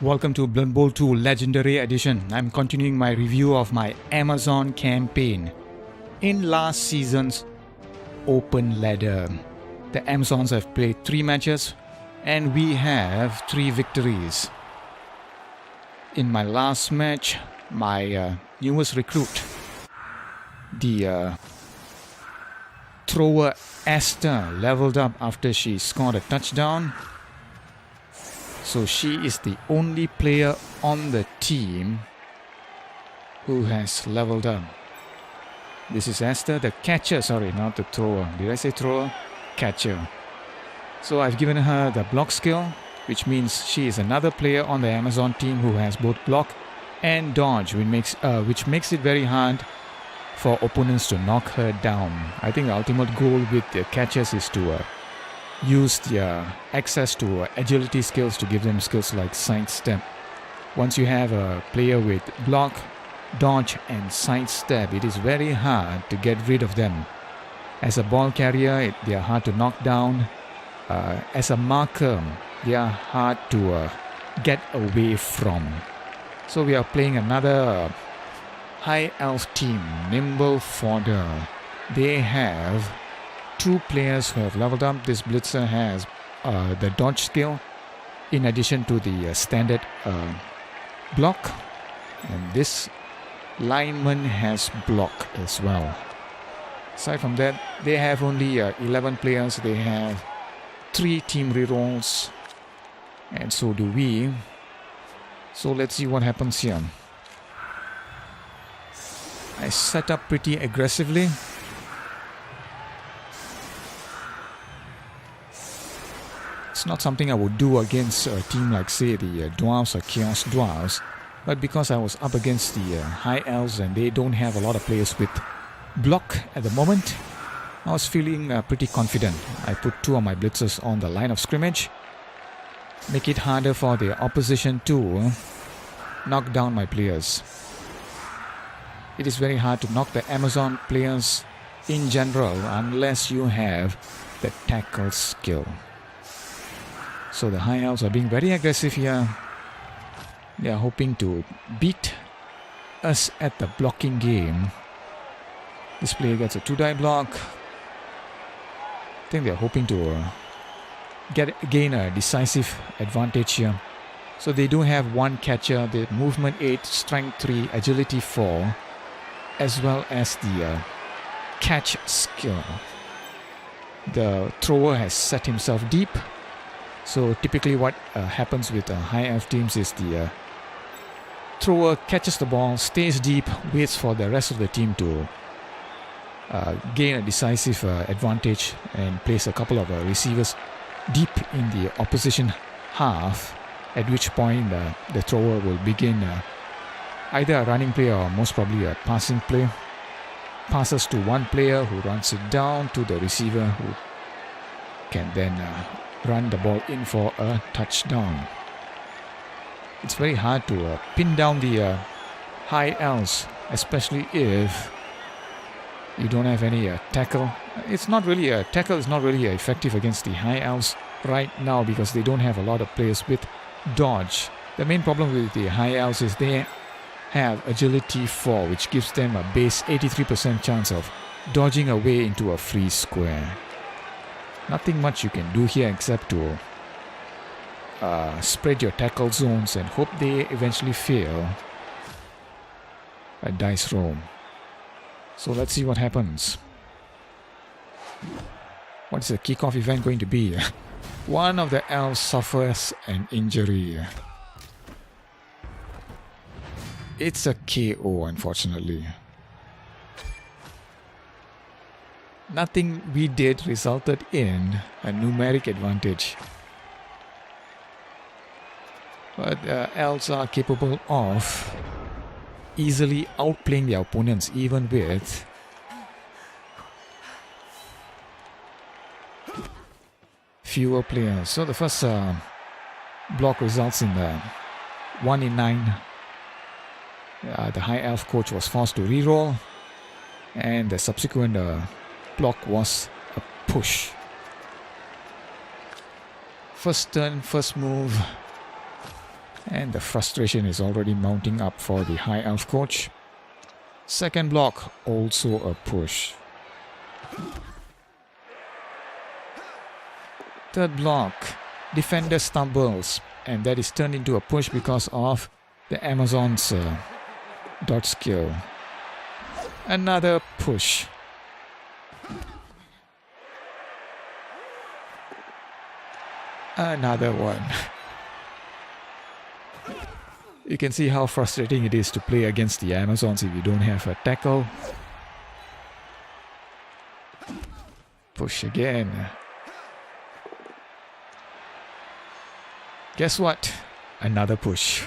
Welcome to Blood Bowl 2 Legendary Edition. I'm continuing my review of my Amazon campaign. In last season's Open Ladder, the Amazons have played 3 matches and we have 3 victories. In my last match, my newest recruit, the thrower Esther, leveled up after she scored a touchdown. So she is the only player on the team who has leveled up. This is Esther, the catcher, sorry, not the thrower. Did I say thrower? Catcher. So I've given her the block skill, which means she is another player on the Amazon team who has both block and dodge, which makes it very hard for opponents to knock her down. I think the ultimate goal with the catchers is to use their access to agility skills to give them skills like sidestep. Once you have a player with block, dodge and sidestep, it is very hard to get rid of them. As a ball carrier, they are hard to knock down. As a marker, they are hard to get away from. So we are playing another High Elf team, Nimble Fodder. They have 2 players who have leveled up. This Blitzer has the dodge skill in addition to the standard block, and this lineman has block as well. Aside from that, they have only 11 players. They have 3 team rerolls, and so do we. So let's see what happens here. I set up pretty aggressively. It's not something I would do against a team like, say, the Dwarves or Chaos Dwarves, but because I was up against the High Elves and they don't have a lot of players with block at the moment, I was feeling pretty confident. I put 2 of my blitzers on the line of scrimmage, make it harder for the opposition to knock down my players. It is very hard to knock the Amazon players in general unless you have the tackle skill. So the High Elves are being very aggressive here. They are hoping to beat us at the blocking game. This player gets a 2-die block. I think they are hoping to gain a decisive advantage here. So they do have 1 catcher, the movement 8, strength 3, agility 4, as well as the catch skill. The thrower has set himself deep. So typically what happens with High Elf teams is the thrower catches the ball, stays deep, waits for the rest of the team to gain a decisive advantage and place a couple of receivers deep in the opposition half, at which point the thrower will begin either a running play or most probably a passing play. Passes to one player who runs it down to the receiver who can then run the ball in for a touchdown. It's very hard to pin down the High Elves, especially if you don't have any tackle. It's not really tackle is not really effective against the High Elves right now because they don't have a lot of players with dodge. The main problem with the High Elves is they have agility 4, which gives them a base 83% chance of dodging away into a free square. Nothing much you can do here except to spread your tackle zones and hope they eventually fail a dice roll. So let's see what happens. What is the kickoff event going to be? One of the elves suffers an injury. It's a KO, unfortunately. Nothing we did resulted in a numeric advantage. But elves are capable of easily outplaying their opponents even with fewer players. So the first block results in 1 in 9. The High Elf coach was forced to reroll, and the subsequent block was a push. First turn, first move. And the frustration is already mounting up for the High Elf coach. Second block, also a push. Third block, defender stumbles, and that is turned into a push because of the Amazon's dodge skill. Another push. Another one. You can see how frustrating it is to play against the Amazons if you don't have a tackle. Push again. Guess what? Another push.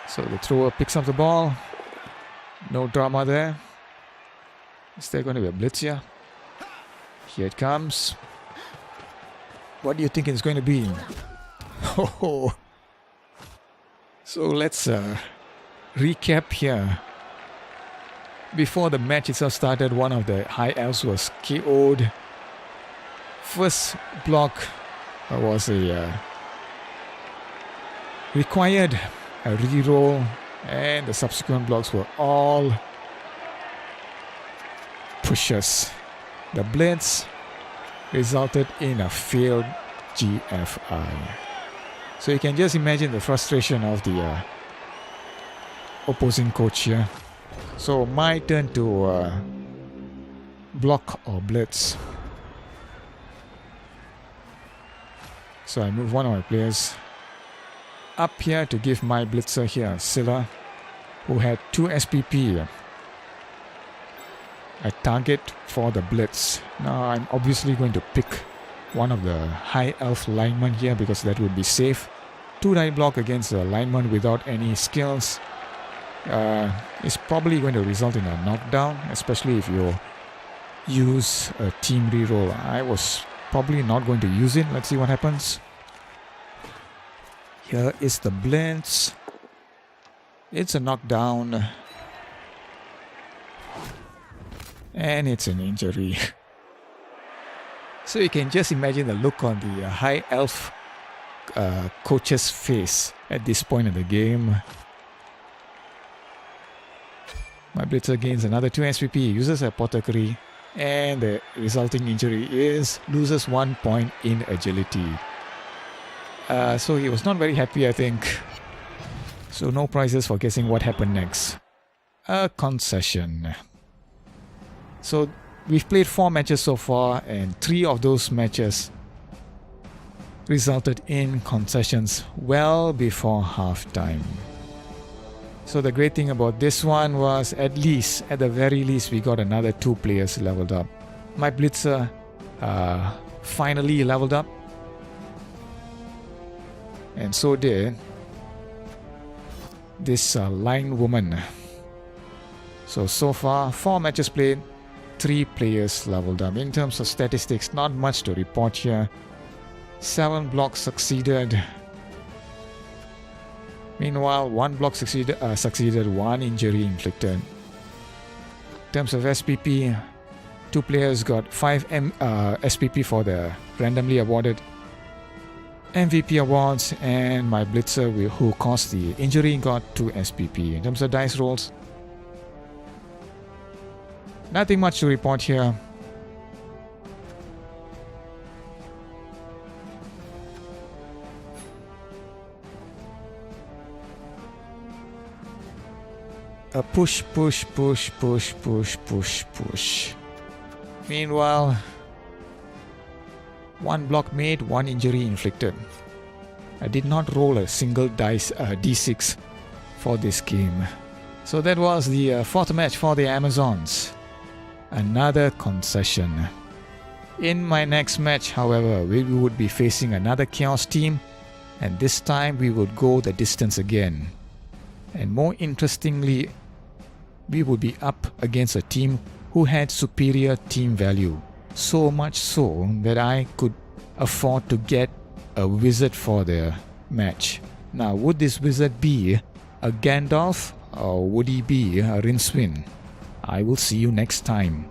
So the thrower picks up the ball. No drama there. Is there going to be a blitz here? Here it comes. What do you think it's going to be? Oh. So let's recap here. Before the match itself started, one of the High Elves was KO'd. First block was a required a reroll, and the subsequent blocks were all pushes. The blitz resulted in a failed GFI. So you can just imagine the frustration of the opposing coach here. So my turn to block or blitz. So I move one of my players up here to give my blitzer here, Scylla, who had 2 SPP, a target for the blitz. Now I'm obviously going to pick one of the High Elf linemen here because that would be safe. 2-die block against a lineman without any skills is probably going to result in a knockdown, especially if you use a team reroll. I was probably not going to use it. Let's see what happens. Here is the blitz. It's a knockdown. And it's an injury. So you can just imagine the look on the High Elf coach's face at this point in the game. My blitzer gains another 2 SPP, uses apothecary, and the resulting injury is loses 1 point in agility. So he was not very happy, I think. So no prizes for guessing what happened next. A concession. So we've played 4 matches so far, and 3 of those matches resulted in concessions well before halftime. So the great thing about this one was at the very least, we got another 2 players leveled up. My blitzer finally leveled up, and so did this line woman. So far 4 matches played, 3 players leveled up. In terms of statistics, not much to report here. 7 blocks succeeded. Meanwhile, 1 block succeeded, 1 injury inflicted. In terms of SPP, 2 players got 5 SPP for the randomly awarded MVP awards, and my blitzer who caused the injury got 2 SPP. In terms of dice rolls, nothing much to report here. A push. Meanwhile, 1 block made, 1 injury inflicted. I did not roll a single dice D6 for this game. So that was the 4th match for the Amazons. Another concession. In my next match, however, we would be facing another Chaos team, and this time we would go the distance again. And more interestingly, we would be up against a team who had superior team value. So much so that I could afford to get a wizard for the match. Now, would this wizard be a Gandalf or would he be a Rincewind? I will see you next time.